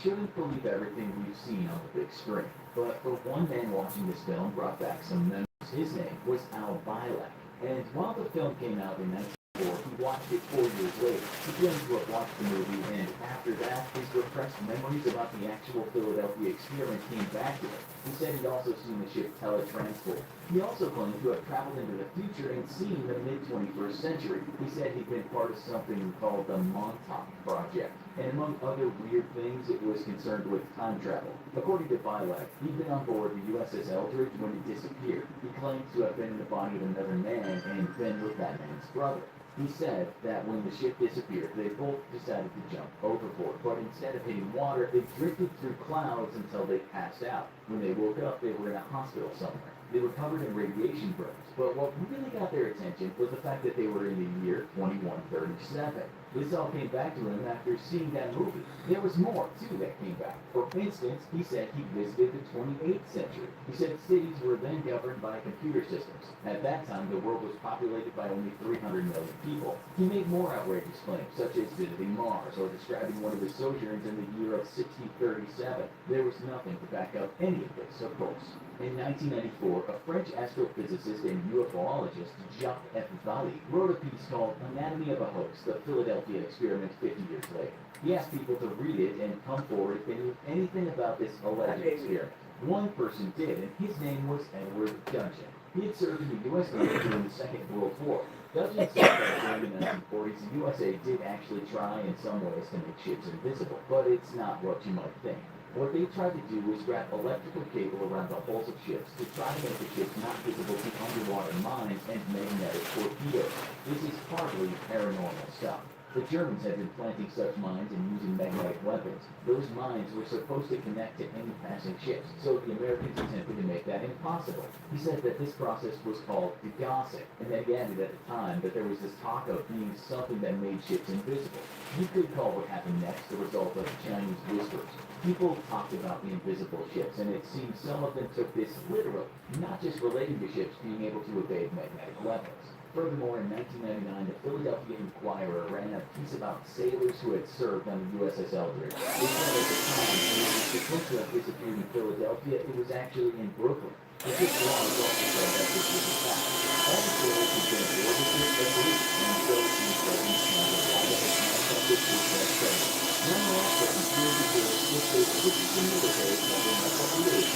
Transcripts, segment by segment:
shouldn't believe everything we've seen on the big screen. But the one man watching this film brought back some memories. His name was Al Bielek. And while the film came out in 1994, he watched it 4 years later. He claimed to have watched the movie, and after that, his repressed memories about the actual Philadelphia experience came back to him. He said he'd also seen the ship teletransport. He also claimed to have traveled into the future and seen the mid-21st century. He said he'd been part of something called the Montauk Project. And among other weird things, it was concerned with time travel. According to Bielek, he'd been on board the USS Eldridge when it disappeared. He claims to have been in the body of another man and been with that man's brother. He said that when the ship disappeared, they both decided to jump overboard, but instead of hitting water, they drifted through clouds until they passed out. When they woke up, they were in a hospital somewhere. They were covered in radiation burns, but what really got their attention was the fact that they were in the year 2137. This all came back to him after seeing that movie. There was more, too, that came back. For instance, he said he visited the 28th century. He said cities were then governed by computer systems. At that time, the world was populated by only 300 million people. He made more outrageous claims, such as visiting Mars or describing one of his sojourns in the year of 1637. There was nothing to back up any of this, of course. In 1994, a French astrophysicist and UFOologist, Jacques F. Vallée, wrote a piece called Anatomy of a Hoax, the Philadelphia Experiment 50 years later. He asked people to read it and come forward if they knew anything about this alleged experiment. One person did, and his name was Edward Dudgeon. He had served in the U.S. Navy during the Second World War. Dudgeon said that during the 1940s, the USA did actually try in some ways to make ships invisible, but it's not what you might think. What they tried to do was wrap electrical cable around the hulls of ships to try to make the ships not visible to underwater mines and magnetic torpedoes. This is hardly paranormal stuff. The Germans had been planting such mines and using magnetic weapons. Those mines were supposed to connect to any passing ships, so the Americans attempted to make that impossible. He said that this process was called degaussing, and then he added at the time that there was this talk of being something that made ships invisible. You could call what happened next the result of Chinese whispers. People talked about the invisible ships, and it seems some of them took this literally, not just relating to ships being able to evade magnetic weapons. Furthermore, in 1999, the Philadelphia Inquirer ran a piece about sailors who had served on the USS Eldridge. They said at the time, when it was supposed to have disappeared in Philadelphia, it was actually in Brooklyn. The ship's lawyers also said that this was a fact. All the sailors who'd been aboard the ship agreed, and so it seems that each one of the had contacted the ship's president. Nonetheless, the conspiracy theorists will say that this is the military covering up what we ate.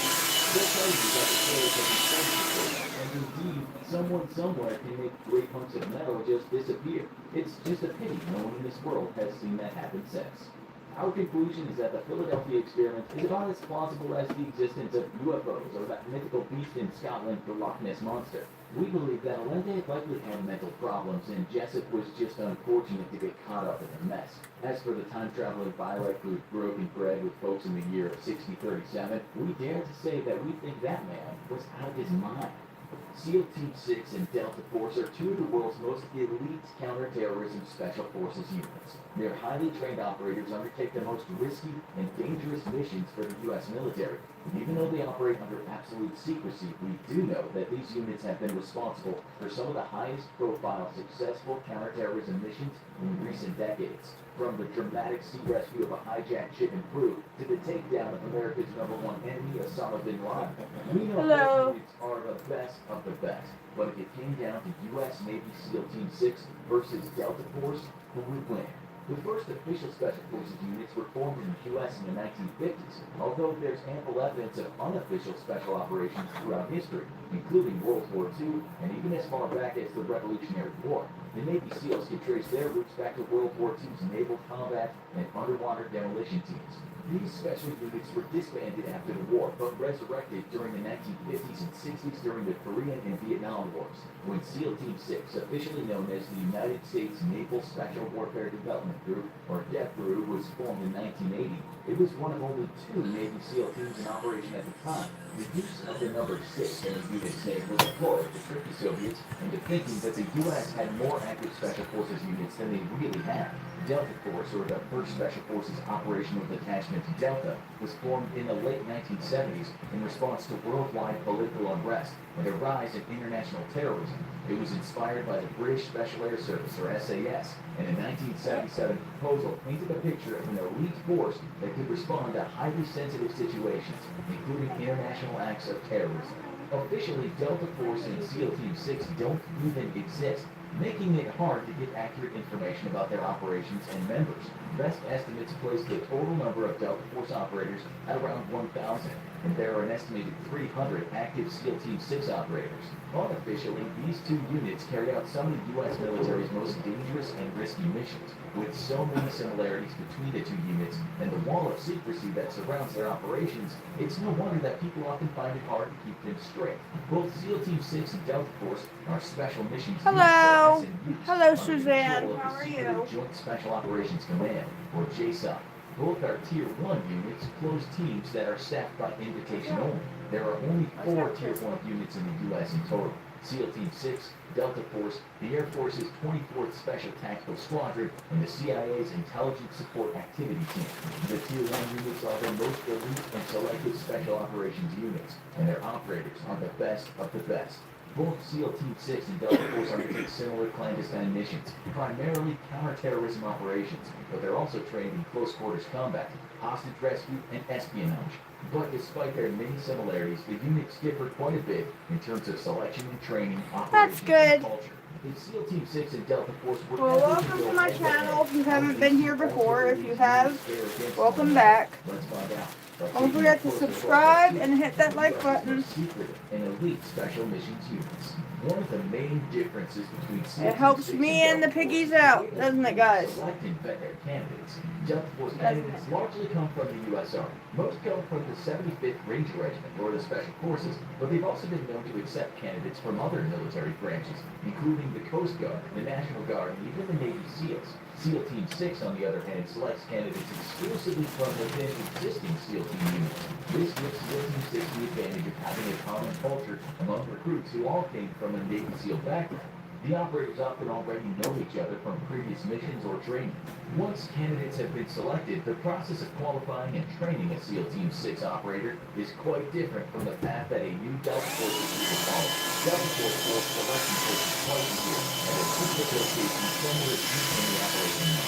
They'll tell you that the sailors have been studied before, and indeed, someone somewhere can make great hunks of metal just disappear. It's just a pity no one in this world has seen that happen since. Our conclusion is that the Philadelphia experiment is about as plausible as the existence of UFOs or that mythical beast in Scotland, the Loch Ness Monster. We believe that Allende likely had mental problems and Jessup was just unfortunate to get caught up in the mess. As for the time-traveling Bielek who broken bread with folks in the year of 6037, we dare to say that we think that man was out of his mind. SEAL Team 6 and Delta Force are two of the world's most elite counterterrorism special forces units. Their highly trained operators undertake the most risky and dangerous missions for the U.S. military. Even though they operate under absolute secrecy, we do know that these units have been responsible for some of the highest profile successful counterterrorism missions in recent decades. From the dramatic sea rescue of a hijacked ship in Peru to the takedown of America's #1 enemy, Osama bin Laden. We know those units are the best of the best. But if it came down to U.S. Navy SEAL Team 6 versus Delta Force, who would win? The first official Special Forces units were formed in the U.S. in the 1950s, although there's ample evidence of unofficial special operations throughout history, including World War II and even as far back as the Revolutionary War. The Navy SEALs can trace their roots back to World War II's naval combat and underwater demolition teams. These special units were disbanded after the war, but resurrected during the 1950s and 60s during the Korean and Vietnam Wars, when SEAL Team 6, officially known as the United States Naval Special Warfare Development Group, or DEFGRU, was formed in 1980. It was one of only two Navy SEAL teams in operation at the time. The use of the number 6 in the unit's name was a ploy to trick the Soviets into thinking that the U.S. had more active Special Forces units than they really have. Delta Force, or the 1st Special Forces Operational Detachment Delta, was formed in the late 1970s in response to worldwide political unrest and a rise in international terrorism. It was inspired by the British Special Air Service, or SAS, and a 1977 proposal painted a picture of an elite force that could respond to highly sensitive situations, including international acts of terrorism. Officially, Delta Force and SEAL Team 6 don't even exist, making it hard to get accurate information about their operations and members. Best estimates place the total number of Delta Force operators at around 1,000, and there are an estimated 300 active SEAL Team 6 operators. Unofficially, these two units carry out some of the U.S. military's most dangerous and risky missions. With so many similarities between the two units and the wall of secrecy that surrounds their operations, it's no wonder that people often find it hard to keep them straight. Both SEAL Team 6 and Delta Force are special missions. Hello. units Hello, under the Suzanne. control of How the are Secret you? Joint Special Operations Command, or JSOC. Both are Tier 1 units, closed teams that are staffed by invitation only. There are only 4 Tier 1 units in the U.S. in total. SEAL Team 6, Delta Force, the Air Force's 24th Special Tactical Squadron, and the CIA's Intelligence Support Activity Team. The Tier 1 units are the most elite and selective special operations units, and their operators are the best of the best. Both SEAL Team 6 and Delta Force undertake similar clandestine missions, primarily counterterrorism operations, but they're also trained in close quarters combat, hostage rescue, and espionage. But despite their many similarities, the units differ quite a bit in terms of selection and training, operations, good. and culture. If SEAL Team 6 and Delta Force were Well, ever welcome go to my head-to-head, channel. If you how haven't would been these here two before, if ultimately you have, fare against welcome one back. another? Let's find out. By Don't taking forget a to closer look at subscribe two and hit that of like US's button. most secret and elite special missions units. One of the main differences between SEAL It Team helps 6 me and the Delta Force piggies is the out, way that doesn't it, they guys? select and vet their candidates. Delta Force Doesn't candidates it? largely come from the U.S. Army. Most come from the 75th Ranger Regiment or the Special Forces, but they've also been known to accept candidates from other military branches, including the Coast Guard, the National Guard, and even the Navy SEALs. SEAL Team 6, on the other hand, selects candidates exclusively from within existing SEAL Team units. This gives SEAL Team 6 the advantage of having a common culture among recruits who all came from a Navy SEAL background. The operators often already know each other from previous missions or training. Once candidates have been selected, the process of qualifying and training a SEAL Team 6 operator is quite different from the path that a new Delta Force recruit will follow. Delta Force selection takes twice a year, and a secret location somewhere deep in the operation map.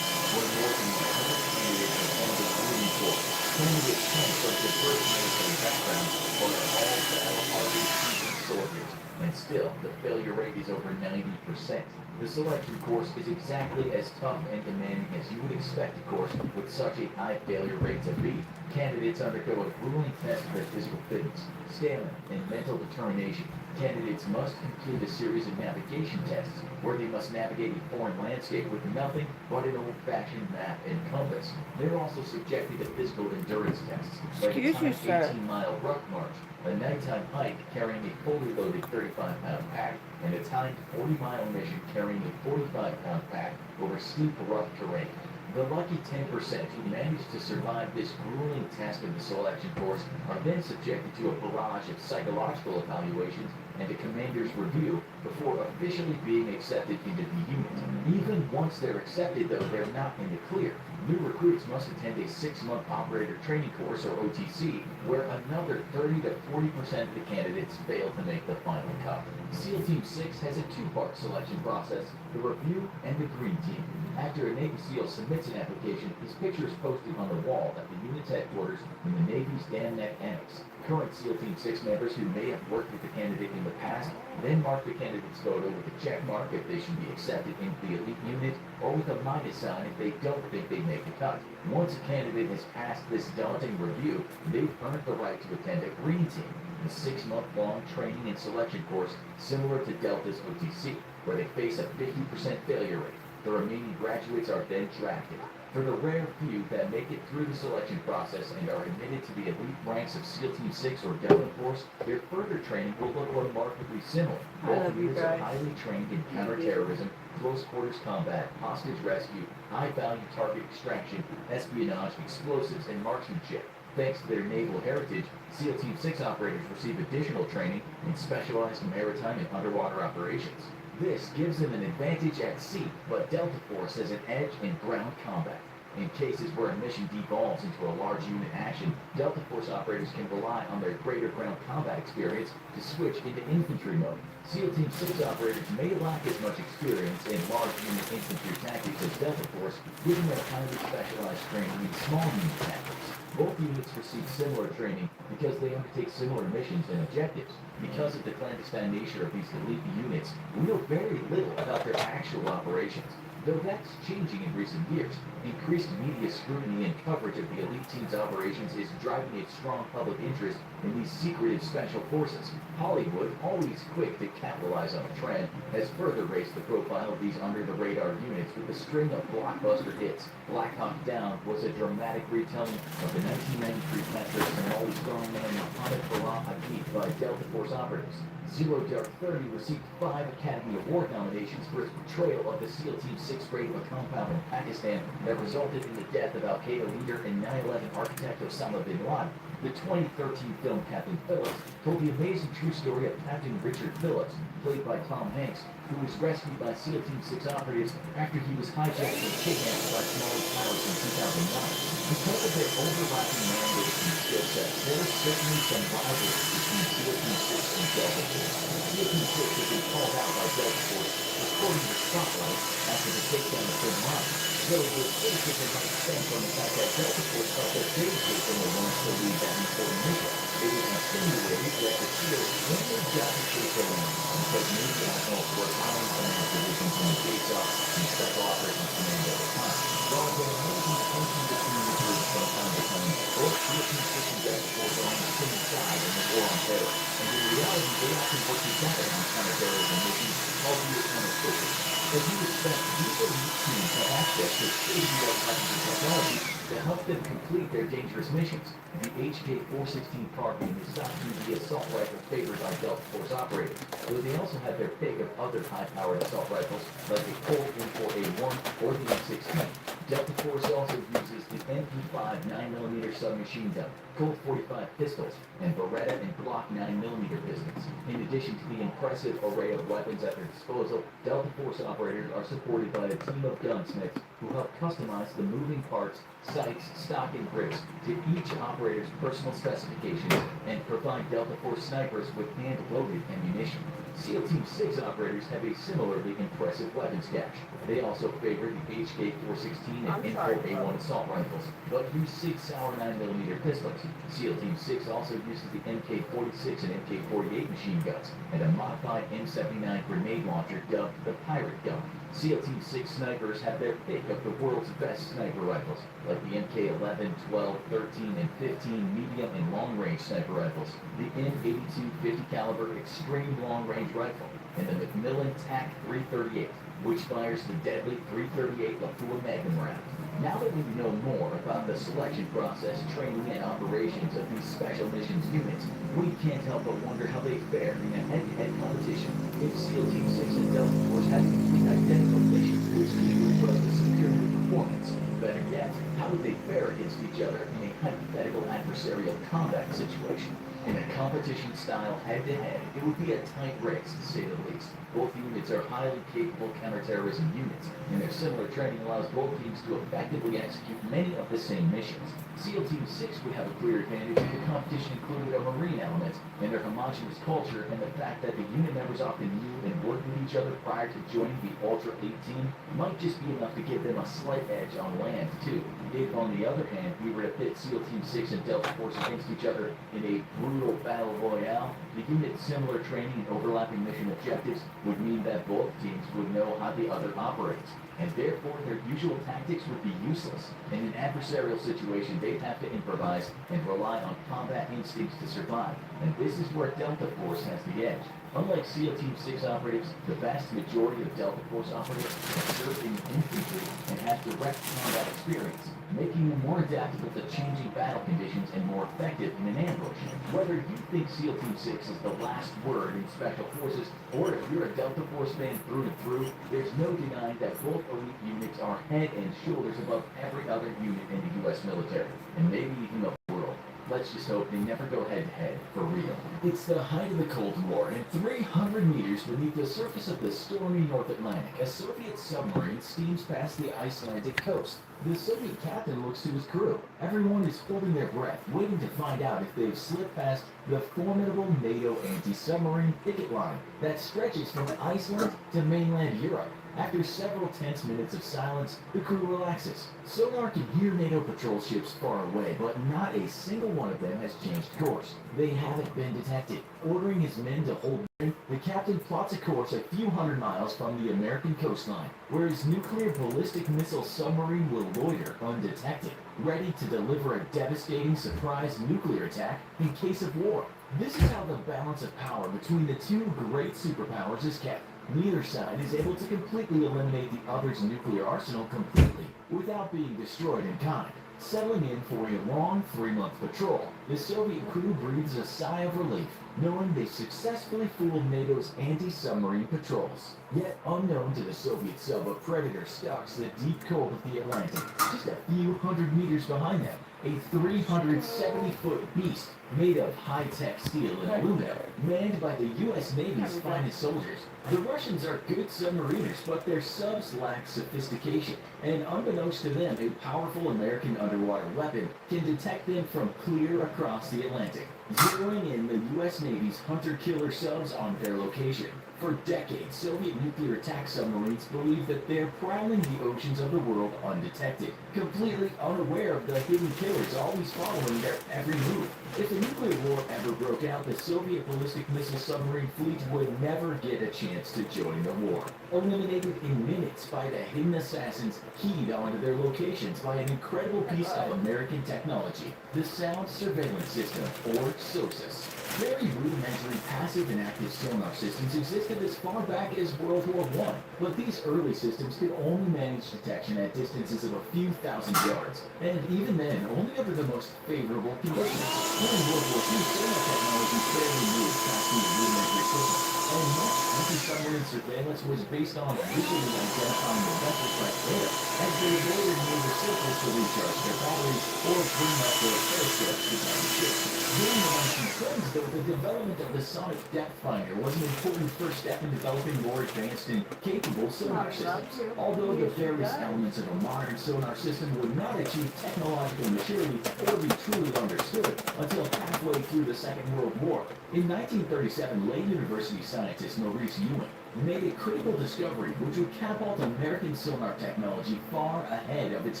Where more than 100 candidates attend the training course. Candidates come from diverse military backgrounds, but are all battle-hardened seasoned soldiers. And still, the failure rate is over 90%. The selection course is exactly as tough and demanding as you would expect a course with such a high failure rate to be. Candidates undergo a grueling test of their physical fitness, stamina, and mental determination. Candidates must complete a series of navigation tests where they must navigate a foreign landscape with nothing but an old-fashioned map and compass. They're also subjected to physical endurance tests, like a Excuse you, timed sir. 18-mile ruck march, a nighttime hike carrying a fully loaded 35-pound pack, and a timed 40-mile mission carrying a 45-pound pack over steep, rough terrain. The lucky 10% who manage to survive this grueling test of the selection course are then subjected to a barrage of psychological evaluations and a commander's review before officially being accepted into the unit. Even once they're accepted, though, they're not in the clear. New recruits must attend a 6-month operator training course, or OTC, where another 30 to 40% of the candidates fail to make the final cut. SEAL Team 6 has a 2-part selection process, the review and the green team. After a Navy SEAL submits an application, his picture is posted on the wall at the unit's headquarters in the Navy's Dam Neck Annex. Current SEAL Team 6 members who may have worked with the candidate in the past then mark the candidate's photo with a check mark if they should be accepted into the elite unit, or with a minus sign if they don't think they make the cut. Once a candidate has passed this daunting review, they've earned the right to attend a green team, the 6-month-long training and selection course similar to Delta's OTC, where they face a 50% failure rate. The remaining graduates are then drafted. For the rare few that make it through the selection process and are admitted to the elite ranks of SEAL Team 6 or Delta Force, their further training will look remarkably similar. I Both love you units are guys. highly trained in counterterrorism, close quarters combat, hostage rescue, high-value target extraction, espionage, explosives, and marksmanship. Thanks to their naval heritage, SEAL Team 6 operators receive additional training in specialized maritime and underwater operations. This gives them an advantage at sea, but Delta Force has an edge in ground combat. In cases where a mission devolves into a large unit action, Delta Force operators can rely on their greater ground combat experience to switch into infantry mode. SEAL Team 6 operators may lack as much experience in large unit infantry tactics as Delta Force, given their highly specialized training in small unit tactics. Both units receive similar training because they undertake similar missions and objectives. Because of the clandestine nature of these elite units, we know very little about their actual operations. Though that's changing in recent years, increased media scrutiny and coverage of the elite team's operations is driving a strong public interest in these secretive special forces. Hollywood, always quick to capitalize on a trend, has further raised the profile of these under-the-radar units with a string of blockbuster hits. Black Hawk Down was a dramatic retelling of the 1993 capture of Somali strongman Mohammed Farah Agib by Delta Force operatives. Zero Dark 30 received 5 Academy Award nominations for its portrayal of the SEAL Team 6 raid of a compound in Pakistan that resulted in the death of Al-Qaeda leader and 9/11 architect Osama bin Laden. The 2013 film Captain Phillips told the amazing true story of Captain Richard Phillips, played by Tom Hanks, who was rescued by SEAL Team 6 operatives after he was hijacked and kidnapped by Somali pilots in 2009. Because of their overlapping mandates and skill sets, there are certainly some rivalry between SEAL Team 6 and Delta Force. SEAL Team 6 has been called out by Delta Force for sporting the spotlight after the takedown of Bin Laden. So the criticism might stem from the fact that Delta Force felt that they were the ones to lead that important mission. It was insinuated that the SEALs only got to chase alone because media outlets were allowing command divisions in the face-off and special operations command at the time. While there may be tension between the groups from time to time, both SEAL Team 6 and Delta Force are on the same side in the war on terror, and in reality they often work together on counterterrorism missions, albeit unofficially. As you expect, these elite teams have access to state-of-the-art weapons and technology to help them complete their dangerous missions. The HK-416 carbine is thought to be the assault rifle favored by Delta Force operators, though they also have their pick of other high-powered assault rifles like the Colt M4A1 or the M16. Delta Force also uses the MP5 9mm submachine gun, Colt 45 pistols, and Beretta and Glock 9mm pistols. In addition to the impressive array of weapons at their disposal, Delta Force operators are supported by a team of gunsmiths who help customize the moving parts, sights, stock, and grips to each operator's personal specifications and provide Delta Force snipers with hand-loaded ammunition. SEAL Team 6 operators have a similarly impressive weapons cache. They also favor the HK-416 and M4A1 assault rifles, but use Sig Sauer 9mm pistols. SEAL Team 6 also uses the MK-46 and MK-48 machine guns, and a modified M79 grenade launcher dubbed the Pirate Gun. SEAL Team 6 snipers have their pick of the world's best sniper rifles, like the MK-11, 12, 13, and 15 medium and long-range sniper rifles, the M82 50 caliber extreme long-range rifle, and the Macmillan TAC 338, which fires the deadly 338 Lafua Magnum round. Now that we know more about the selection process, training, and operations of these special missions units, we can't help but wonder how they fare in a head-to-head competition. If SEAL Team 6 and Delta Force had complete identical missions, which would put up a superior performance? Better yet, how would they fare against each other in a hypothetical adversarial combat situation? In a competition-style head-to-head, it would be a tight race, to say the least. Both units are highly capable counterterrorism units, and their similar training allows both teams to effectively execute many of the same missions. SEAL Team 6 would have a clear advantage if the competition included a Marine element, and their homogeneous culture and the fact that the unit members often knew and worked with each other prior to joining the Ultra Elite team might just be enough to give them a slight edge on land, too. If, on the other hand, we were to pit SEAL Team 6 and Delta Force against each other in a brutal battle royale, the unit's similar training and overlapping mission objectives would mean that both teams would know how the other operates, and therefore their usual tactics would be useless. In an adversarial situation, they'd have to improvise and rely on combat instincts to survive, and this is where Delta Force has the edge. Unlike SEAL Team 6 operatives, the vast majority of Delta Force operatives have served in infantry and have direct combat experience, making them more adaptable to changing battle conditions and more effective in an ambush. Whether you think SEAL Team 6 is the last word in Special Forces, or if you're a Delta Force fan through and through, there's no denying that both elite units are head and shoulders above every other unit in the U.S. military, and maybe even the world. Let's just hope they never go head-to-head for real. It's the height of the Cold War, and 300 meters beneath the surface of the stormy North Atlantic, a Soviet submarine steams past the Icelandic coast. The Soviet captain looks to his crew. Everyone is holding their breath, waiting to find out if they've slipped past the formidable NATO anti-submarine picket line that stretches from Iceland to mainland Europe. After several tense minutes of silence, the crew relaxes. Sonar can hear NATO patrol ships far away, but not a single one of them has changed course. They haven't been detected. Ordering his men to hold, the captain plots a course a few hundred miles from the American coastline, where his nuclear ballistic missile submarine will loiter undetected, ready to deliver a devastating surprise nuclear attack in case of war. This is how the balance of power between the two great superpowers is kept. Neither side is able to completely eliminate the other's nuclear arsenal completely without being destroyed in kind. Settling in for a long 3-month patrol, the Soviet crew breathes a sigh of relief, knowing they successfully fooled NATO's anti-submarine patrols. Yet unknown to the Soviet sub, a Predator stalks the deep cold of the Atlantic, just a few hundred meters behind them. A 370-foot beast made of high-tech steel and aluminum, manned by the U.S. Navy's finest soldiers. The Russians are good submariners, but their subs lack sophistication, and unbeknownst to them, a powerful American underwater weapon can detect them from clear across the Atlantic, zeroing in the U.S. Navy's hunter-killer subs on their location. For decades, Soviet nuclear attack submarines believe that they're prowling the oceans of the world undetected, completely unaware of the hidden killers always following their every move. If a nuclear war ever broke out, the Soviet ballistic missile submarine fleet would never get a chance to join the war. Eliminated in minutes by the hidden assassins keyed onto their locations by an incredible piece of American technology, the Sound Surveillance System, or SOSUS. Very rudimentary passive and active sonar systems existed as far back as World War I, but these early systems could only manage detection at distances of a few thousand yards, and even then, only under the most favorable conditions. During World War II, sonar technology barely moved past these rudimentary systems, and much anti-submarine surveillance was based on visually identifying the vessels by air, as they avoided near the surface to recharge their batteries or bring up their periscopes to guide the ships. During the 1920s, though, the development of the sonic depth finder was an important first step in developing more advanced and capable sonar systems. Although the various elements of a modern sonar system would not achieve technological maturity or be truly understood until halfway through the Second World War. In 1937, Lane University scientist Maurice Ewing made a critical discovery which would catapult American sonar technology far ahead of its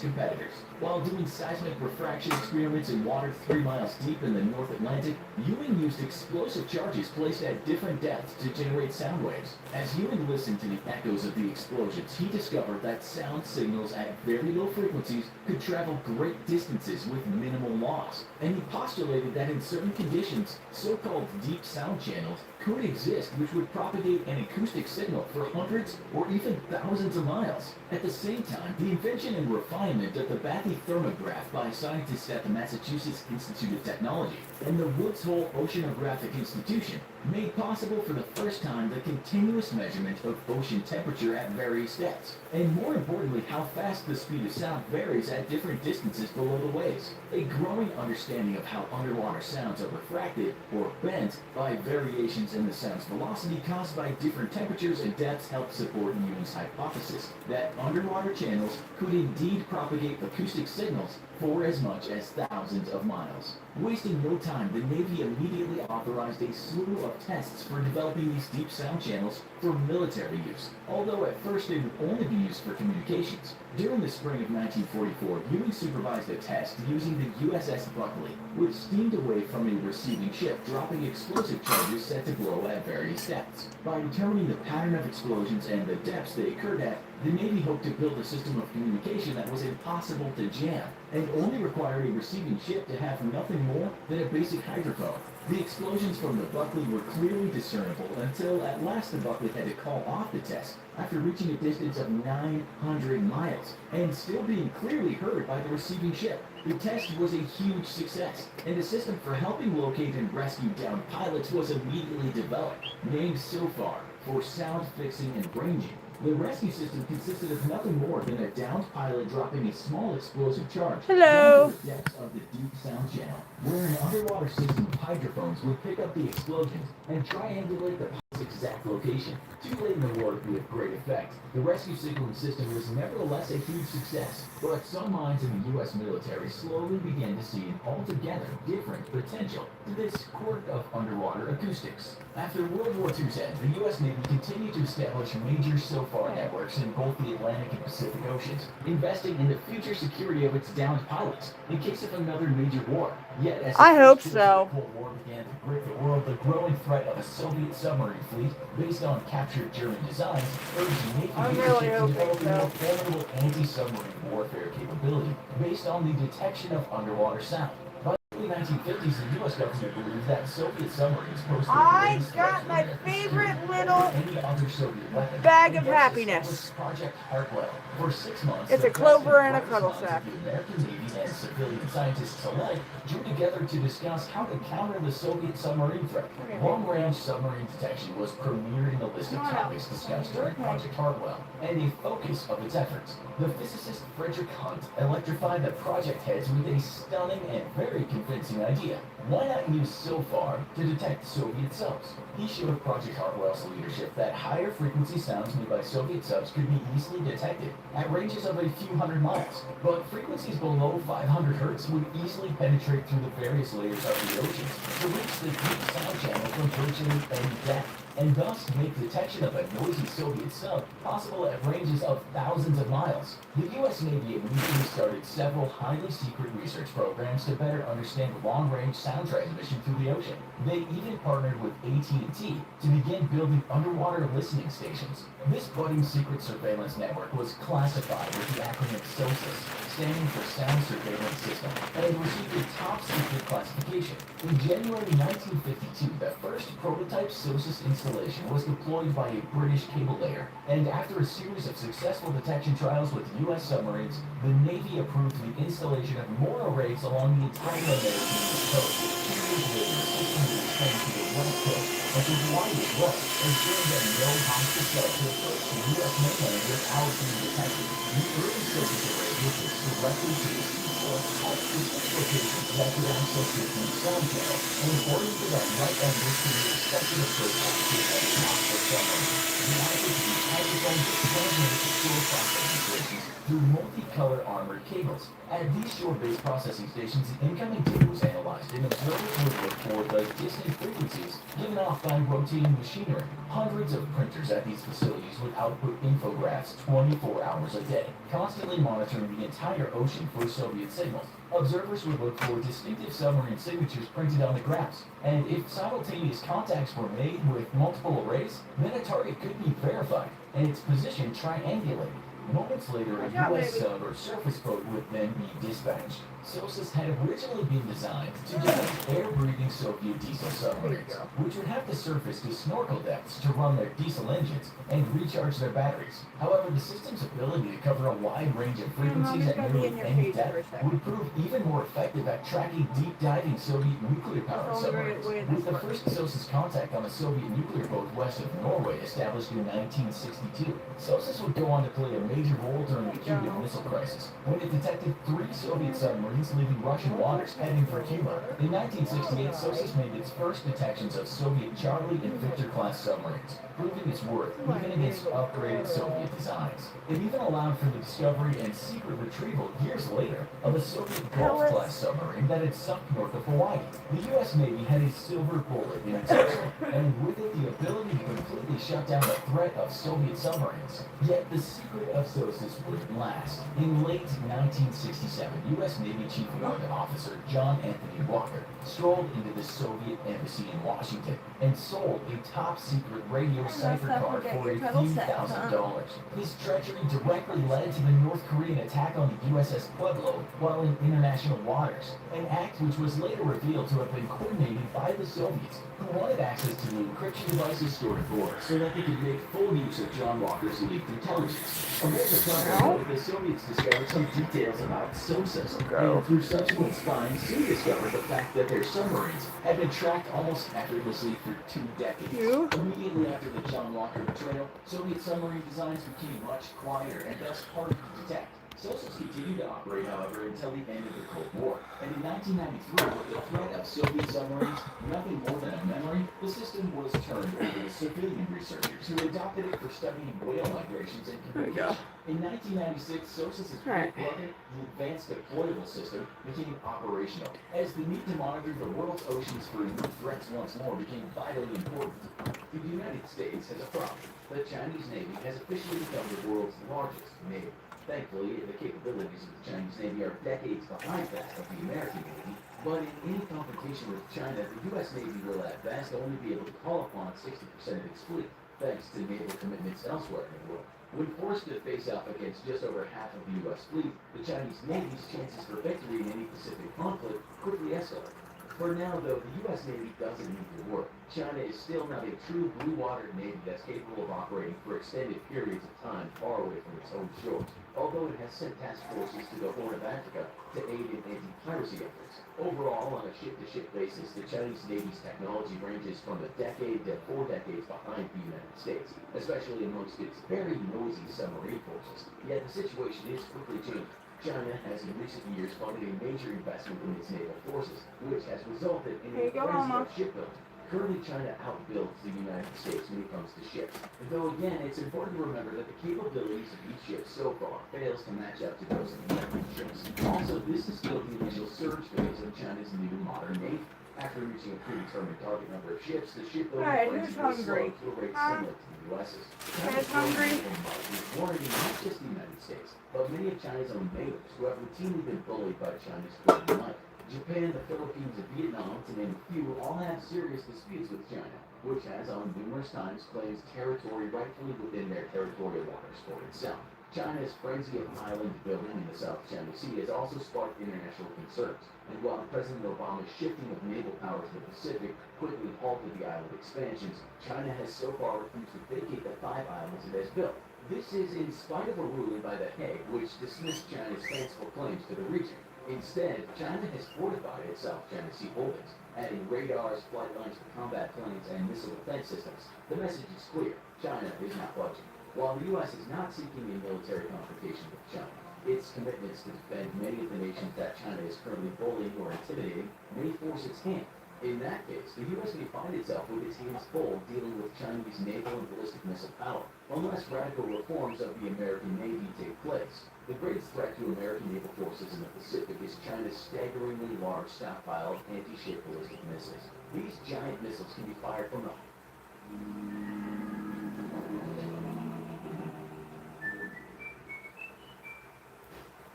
competitors. While doing seismic refraction experiments in water 3 miles deep in the North Atlantic, Ewing used explosive charges placed at different depths to generate sound waves. As Ewing listened to the echoes of the explosions, he discovered that sound signals at very low frequencies could travel great distances with minimal loss, and he postulated that in certain conditions, so-called deep sound channels could exist which would propagate an acoustic signal for hundreds or even thousands of miles. At the same time, the invention and refinement of the bathythermograph by scientists at the Massachusetts Institute of Technology and the Woods Hole Oceanographic Institution made possible for the first time the continuous measurement of ocean temperature at various depths, and more importantly, how fast the speed of sound varies at different distances below the waves. A growing understanding of how underwater sounds are refracted or bent by variations in the sound's velocity caused by different temperatures and depths helped support Ewing's hypothesis that underwater channels could indeed propagate acoustic signals for as much as thousands of miles. Wasting no time, the Navy immediately authorized a slew of tests for developing these deep sound channels for military use, although at first they would only be used for communications. During the spring of 1944, Ewing supervised a test using the USS Buckley, which steamed away from a receiving ship, dropping explosive charges set to blow at various depths. By determining the pattern of explosions and the depths they occurred at, the Navy hoped to build a system of communication that was impossible to jam, and only required a receiving ship to have nothing more than a basic hydrophone. The explosions from the Buckley were clearly discernible until at last the Buckley had to call off the test after reaching a distance of 900 miles and still being clearly heard by the receiving ship. The test was a huge success, and a system for helping locate and rescue downed pilots was immediately developed, named SOFAR for sound fixing and ranging. The rescue system consisted of nothing more than a downed pilot dropping a small explosive charge Hello. down to the depths of the deep sound channel, where an underwater system of hydrophones would pick up the explosions and triangulate the pilot's exact location. Too late in the war to be of great effect, the rescue signaling system was nevertheless a huge success, but some minds in the U.S. military slowly began to see an altogether different potential to this quirk of underwater acoustics. After World War II's end, the U.S. Navy continued to establish major SOFAR networks in both the Atlantic and Pacific Oceans, investing in the future security of its downed pilots in case of another major war. Yet, as I hope the so. Cold War began to grip the world, the growing threat of a Soviet submarine fleet based on captured German designs urged Navy I'm leadership really to hoping develop a so. more formidable anti-submarine warfare capability based on the detection of underwater sound. By the early 1950s, the U.S. government believed that Soviet submarines posed the I greatest threat got to my American favorite security little over any other Soviet weapon, bag and of thus happiness. established Project Hartwell. For 6 months, It's the a best clover and and a brightest cuddle minds sack. of the American Navy and civilian scientists alike drew together to discuss how to counter the Soviet submarine threat. Long-range submarine detection was premiered in the list of topics discussed during Project Hartwell, and a focus of its efforts. The physicist Frederick Hunt electrified the project heads with a stunning and very convincing idea. Why not use SOFAR to detect Soviet subs? He showed Project Hartwell's leadership that higher frequency sounds made by Soviet subs could be easily detected at ranges of a few hundred miles, but frequencies below 500 Hz would easily penetrate through the various layers of the oceans to reach the deep sound channel from virtually any depth, and thus make detection of a noisy Soviet sub possible at ranges of thousands of miles. The U.S. Navy immediately started several highly secret research programs to better understand long-range sound transmission through the ocean. They even partnered with AT&T to begin building underwater listening stations. This budding secret surveillance network was classified with the acronym SOSUS, standing for Sound Surveillance System, and received a top secret classification. In January 1952, the first prototype SOSUS installation was deployed by a British cable layer, and after a series of successful detection trials with U.S. submarines, the Navy approved the installation of more arrays along the entire American East Coast. 2 years later, the system was expanded to the West Coast and to Hawaii as well, ensuring that no hostile cell could approach the U.S. mainland without being detected. The early SOSUS array was directly to the seafloor at specific locations that could access the deep sound channel, and according to that right angles to the expected approach to a hostile submarine. The object of these hydrophones was transmitted to shore processing stations through multicolor armored cables. At these shore-based processing stations, the incoming data was analyzed, and observers would look for the distant frequencies given off by rotating machinery. Hundreds of printers at these facilities would output infographics 24 hours a day, constantly monitoring the entire ocean for Soviet signals. Observers would look for distinctive submarine signatures printed on the graphs, and if simultaneous contacts were made with multiple arrays, then a target could be verified and its position triangulated. Moments later, a U.S. sub or surface boat would then be dispatched. SOSUS had originally been designed to detect air-breathing Soviet diesel submarines, which would have to surface to snorkel depths to run their diesel engines and recharge their batteries. However, the system's ability to cover a wide range of frequencies at nearly any depth would prove even more effective at tracking deep-diving Soviet nuclear-powered submarines. With the first SOSUS contact on a Soviet nuclear boat west of Norway established in 1962, SOSUS would go on to play a major role during the Cuban Missile Crisis, when it detected 3 Soviet submarines leaving Russian waters heading for Cuba. In 1968, SOSUS made its first detections of Soviet Charlie and Victor-class submarines, proving its worth even against upgraded Soviet designs. It even allowed for the discovery and secret retrieval years later of a Soviet Gulf-class submarine that had sunk north of Hawaii. The U.S. Navy had a silver bullet in its arsenal, and with it the ability to completely shut down the threat of Soviet submarines. Yet the secret of SOSUS wouldn't last. In late 1967, U.S. Navy Chief Warrant Officer John Anthony Walker strolled into the Soviet embassy in Washington and sold a top-secret radio cipher card for a few $1,000s. His treachery directly led to the North Korean attack on the USS Pueblo while in international waters, an act which was later revealed to have been coordinated by the Soviets, who wanted access to the encryption devices stored aboard so that they could make full use of John Walker's leaked intelligence. Aboard the submarine, the Soviets discovered some details about SOSUS, and through subsequent spying, soon discovered the fact that their submarines had been tracked almost effortlessly for 2 decades. Immediately after the John Walker betrayal, Soviet submarine designs became much quieter and thus harder to detect. Socials continued to operate, however, until the end of the Cold War. And in 1993, with the threat of Soviet submarines nothing more than a memory, the system was turned over to civilian researchers who adopted it for studying whale migrations and There we go. communication. In 1996, SOSUS' Alright. rugged, advanced deployable system became operational, as the need to monitor the world's oceans for new threats once more became vitally important. The United States has a problem. The Chinese Navy has officially become the world's largest navy. Thankfully, the capabilities of the Chinese Navy are decades behind that of the American Navy, but in any confrontation with China, the U.S. Navy will at best only be able to call upon 60% of its fleet, thanks to naval commitments elsewhere in the world. When forced to face off against just over half of the U.S. fleet, the Chinese Navy's chances for victory in any Pacific conflict quickly escalate. For now, though, the U.S. Navy doesn't need to worry. China is still not a true blue-water Navy that's capable of operating for extended periods of time far away from its own shores, although it has sent task forces to the Horn of Africa to aid in anti-piracy efforts. Overall, on a ship-to-ship basis, the Chinese Navy's technology ranges from a decade to 4 decades behind the United States, especially amongst its very noisy submarine forces. Yet the situation is quickly changing. China has in recent years funded a major investment in its naval forces, which has resulted in Here a you go, frenzy Mama. of shipbuilding. Currently, China outbuilds the United States when it comes to ships. Though again, it's important to remember that the capabilities of each ship so far fails to match up to those of American ships. Also, this is still the initial surge phase of China's new modern navy. After reaching a predetermined target number of ships, the shipbuilding Alright, frenzy who's will slow hungry? to a rate Huh? similar to the U.S.'s. Guys hungry? Is warranting not just the United States, but many of China's own neighbors who have routinely been bullied by China's global might. Japan, the Philippines, and Vietnam, to name a few, all have serious disputes with China, which has on numerous times claimed territory rightfully within their territorial waters for itself. China's frenzy of island building in the South China Sea has also sparked international concerns, and while President Obama's shifting of naval power to the Pacific quickly halted the island expansions, China has so far refused to vacate the 5 islands it has built. This is in spite of a ruling by The Hague which dismissed China's fanciful claims to the region. Instead, China has fortified its South China Sea holdings, adding radars, flight lines for combat planes, and missile defense systems. The message is clear: China is not budging. While the U.S. is not seeking a military confrontation with China, its commitments to defend many of the nations that China is currently bullying or intimidating may force its hand. In that case, the U.S. may find itself with its hands full dealing with Chinese naval and ballistic missile power, unless radical reforms of the American Navy take place. The greatest threat to American naval forces in the Pacific is China's staggeringly large stockpile of anti-ship ballistic missiles. These giant missiles can be fired from the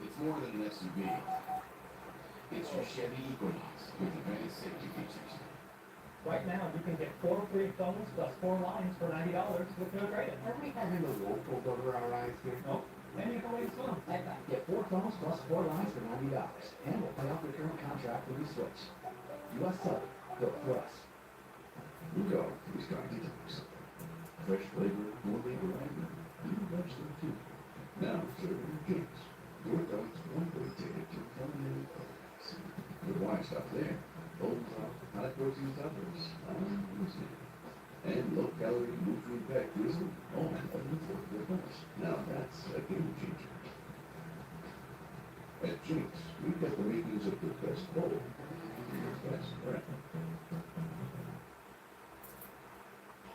It's more than an SUV. It's your Chevy Equinox with advanced safety features. Right now, you can get 4 free phones plus 4 lines for $90 with no trade-in. Are we having a roll pulled over our eyes here? Nope. And you can wait as well. Get 4 phones plus 4 lines for $90. And we'll pay off the current contract when we switch. US Cellular, built for us. You go, who's trying to tell you something. Fresh flavor, more labor, and you love them too. Now, serving your kids. Your thoughts, one way ticket to culinary paradise. But why stop there? Bold top, high protein toppers, and low calorie, nutrient packed grizzle, all at an affordable price. Now that's a game changer. At Jinx, we've got the makings of the best bowl and the best bread.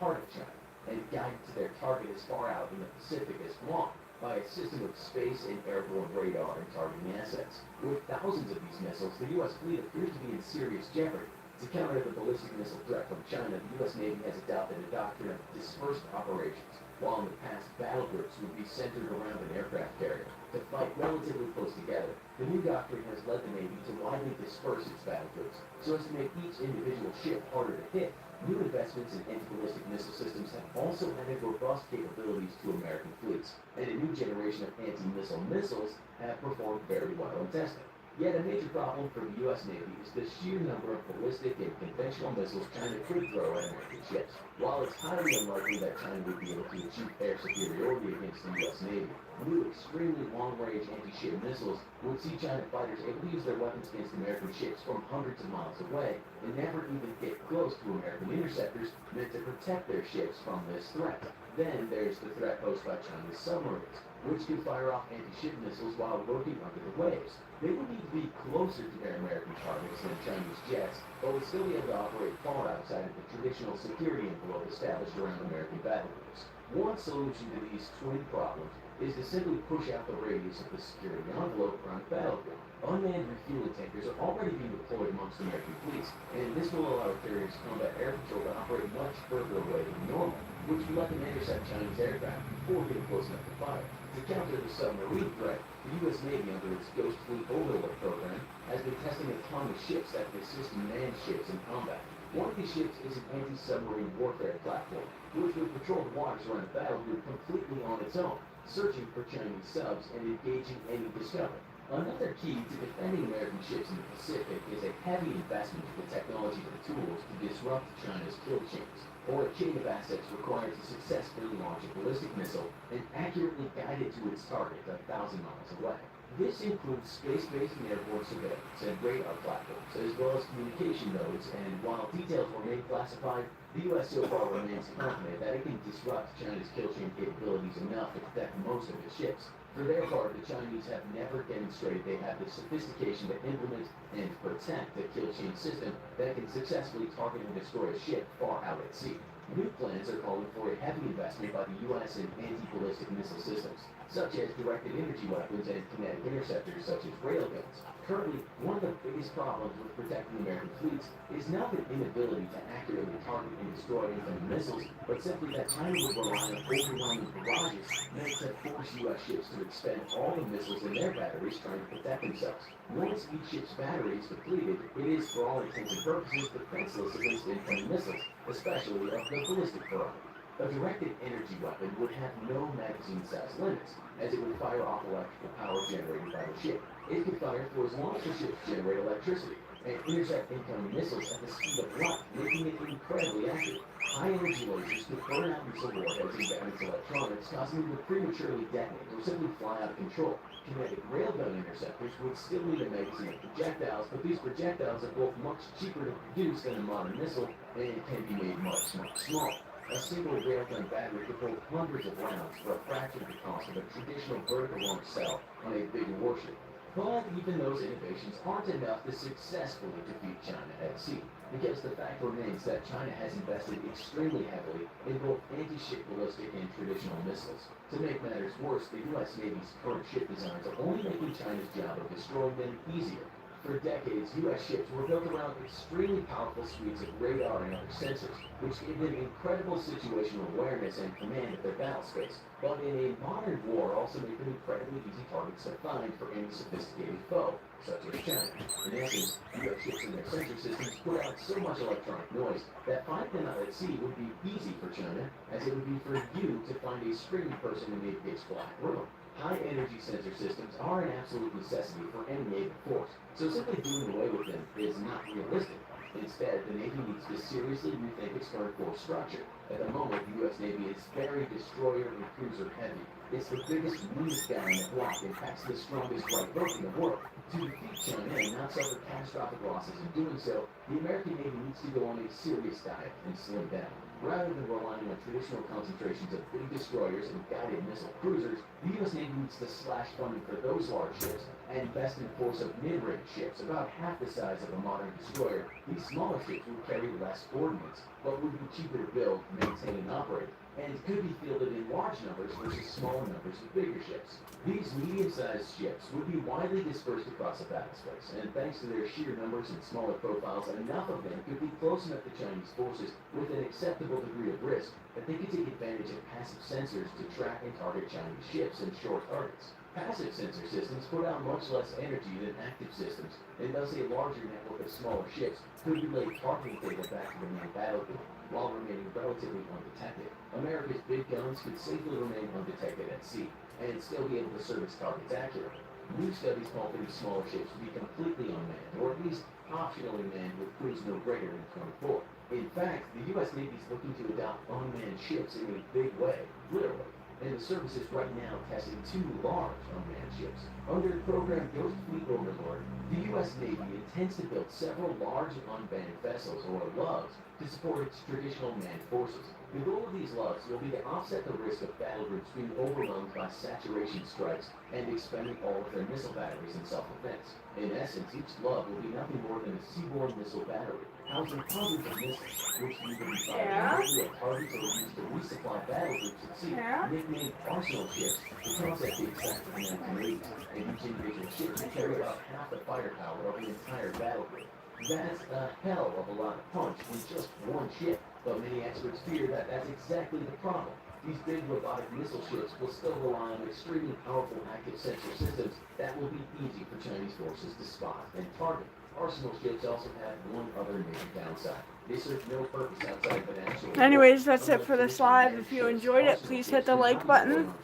heart of China and guided to their target as far out in the Pacific as Guam by a system of space and airborne radar and targeting assets. With thousands of these missiles, the U.S. fleet appears to be in serious jeopardy. To counter the ballistic missile threat from China, the U.S. Navy has adopted a doctrine of dispersed operations, while in the past battle groups would be centered around an aircraft carrier to fight relatively close together. The new doctrine has led the Navy to widely disperse its battle groups so as to make each individual ship harder to hit. New investments in anti-ballistic missile systems have also added robust capabilities to American fleets, and a new generation of anti-missile missiles have performed very well in testing. Yet a major problem for the U.S. Navy is the sheer number of ballistic and conventional missiles China could throw at American ships. While it's highly unlikely that China would be able to achieve air superiority against the U.S. Navy, new extremely long-range anti-ship missiles would see China fighters able to use their weapons against American ships from hundreds of miles away and never even get close to American interceptors meant to protect their ships from this threat. Then there's the threat posed by Chinese submarines, which can fire off anti-ship missiles while working under the waves. They would need to be closer to their American targets than Chinese jets, but would still be able to operate far outside of the traditional security envelope established around American battlegroups. One solution to these twin problems is to simply push out the radius of the security envelope around the battlefield. Unmanned refueling tankers are already being deployed amongst American fleets, and this will allow carriers combat air patrol to operate much further away than normal, which will let them intercept Chinese aircraft before getting close enough to fire. To counter the submarine threat, the U.S. Navy, under its Ghost Fleet Overlord program, has been testing autonomous ships that can assist manned ships in combat. One of these ships is an anti-submarine warfare platform, which would patrol the waters around the battlefield completely on its own, searching for Chinese subs and engaging any discovery. Another key to defending American ships in the Pacific is a heavy investment in the technology and tools to disrupt China's kill chains, or a chain of assets required to successfully launch a ballistic missile and accurately guide it to its target 1,000 miles away. This includes space-based and airborne surveillance and radar platforms, as well as communication nodes, and while details remain classified, the U.S. so far remains confident that it can disrupt China's kill chain capabilities enough to protect most of its ships. For their part, the Chinese have never demonstrated they have the sophistication to implement and protect a kill chain system that can successfully target and destroy a ship far out at sea. New plans are calling for a heavy investment by the U.S. in anti-ballistic missile systems, such as directed energy weapons and kinetic interceptors such as railguns. Currently, one of the biggest problems with protecting American fleets is not the inability to accurately target and destroy incoming missiles, but simply that China would rely on overwhelming barrages meant to force U.S. ships to expend all the missiles in their batteries trying to protect themselves. Once each ship's battery is depleted, it is, for all intents and purposes, defenseless against incoming missiles, especially of the ballistic variety. A directed energy weapon would have no magazine size limits, as it would fire off electrical power generated by the ship. It could fire for as long as the ships generate electricity, and intercept incoming missiles at the speed of light, making it incredibly accurate. High-energy lasers could burn out missile warheads and damage electronics, causing them to prematurely detonate or simply fly out of control. Kinetic railgun interceptors would still need a magazine of projectiles, but these projectiles are both much cheaper to produce than a modern missile, and can be made much, much smaller. A single railgun battery could hold hundreds of rounds for a fraction of the cost of a traditional vertical launch cell on a big warship. But even those innovations aren't enough to successfully defeat China at sea, because the fact remains that China has invested extremely heavily in both anti-ship ballistic and traditional missiles. To make matters worse, the U.S. Navy's current ship designs are only making China's job of destroying them easier. For decades, U.S. ships were built around extremely powerful suites of radar and other sensors, which gave them incredible situational awareness and command of their battle space, but in a modern war also make them incredibly easy targets to find for any sophisticated foe, such as China. In essence, U.S. ships and their sensor systems put out so much electronic noise that finding them out at sea would be easy for China, as it would be for you to find a screaming person in a pitch black room. High-energy sensor systems are an absolute necessity for any naval force, so simply doing away with them is not realistic. Instead, the Navy needs to seriously rethink its current force structure. At the moment, the U.S. Navy is very destroyer and cruiser heavy. It's the biggest, meanest guy in the block and packs the strongest right boat in the world. To defeat China and not suffer catastrophic losses in doing so, the American Navy needs to go on a serious diet and slim down. Rather than relying on traditional concentrations of big destroyers and guided missile cruisers, the U.S. Navy needs to slash funding for those large ships and invest in a force of mid-range ships, about half the size of a modern destroyer. These smaller ships would carry less ordnance, but would be cheaper to build, maintain, and operate, and could be fielded in large numbers versus smaller numbers of bigger ships. These medium-sized ships would be widely dispersed across the battle space, and thanks to their sheer numbers and smaller profiles, enough of them could be close enough to Chinese forces with an acceptable degree of risk that they could take advantage of passive sensors to track and target Chinese ships and short targets. Passive sensor systems put out much less energy than active systems, and thus a larger network of smaller ships could relay targeting data back to the main battlefield, while remaining relatively undetected. America's big guns could safely remain undetected at sea, and still be able to service targets accurately. New studies call for these smaller ships to be completely unmanned, or at least optionally manned with crews no greater than 24. In fact, the U.S. Navy is looking to adopt unmanned ships in a big way, literally. and the service is right now testing 2 large unmanned ships. Under the program Ghost Fleet Overlord, the U.S. Navy intends to build several large unmanned vessels, or lugs, to support its traditional manned forces. The goal of these lugs will be to offset the risk of battle groups being overwhelmed by saturation strikes and expending all of their missile batteries in self-defense. In essence, each lug will be nothing more than a seaborne missile battery, housing hundreds of missiles, which can be fired directly at targets or used to resupply battle groups at sea. Nicknamed Arsenal ships, the concept dates back to the 1980s, and each individual ship will carry about half the firepower of the entire battle group. That's a hell of a lot of punch in just one ship, but many experts fear that that's exactly the problem. These big robotic missile ships will still rely on extremely powerful active sensor systems that will be easy for Chinese forces to spot and target. Arsenal ships also have one other major downside. They serve no purpose outside financial. Anyways, that's it for this live. If you enjoyed it, please hit the like button.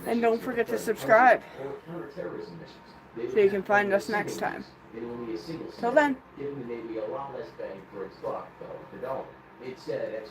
And don't forget to subscribe so you can find us next time. Till then. Giving the Navy a lot less bang for its buck, though, for dollar. Instead,